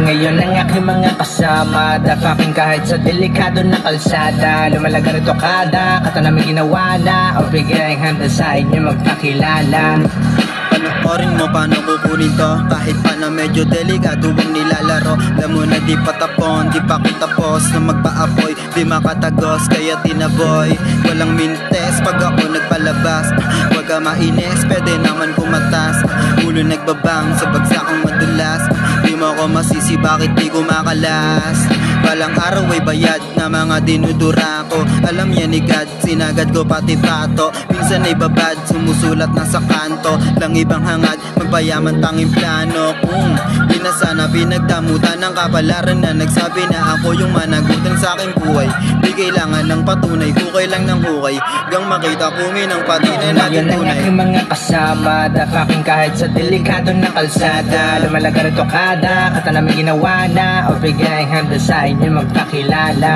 Ngayon ang aking mga kasama, dapaking kahit sa delikado na kalsada. Lumalaga rito kada, kata namin ginawa na, o bigay handa sa inyo magpakilala. Panoorin mo paano kukunin to, kahit pa na medyo delikado ang nilalaro. Alam mo na di pa tapon, di pa ako tapos na magpaapoy, di makatagos kaya tinaboy. Walang mintes pag ako nagpalabas, wag ka mainis, pwede naman kumatas. Ulo nagbabang sa bagsakang madulas, di mo ako masisi bakit di kumakalas. Balang araw ay bayad na mga dinudura ko, alam yan ni God, sinagad ko pati pato. Minsan ay babad, sumusulat na sa kanto, lang ibang hangad, magpayaman tanging plano. Kung di na sana pinagdamutan ng kapalaran na nagsabi na ako yung managutan sa aking buhay. Di kailangan ng patunay, hukay lang ng hukay, gang makita kumi ng patinay natin tunay. Ngayon ang aking mga kasama, dapaking kahit sa delikado na kalsada. Lumalaga rito kada, kata namin ginawa na, o bigay handa sa inyo magpakilala.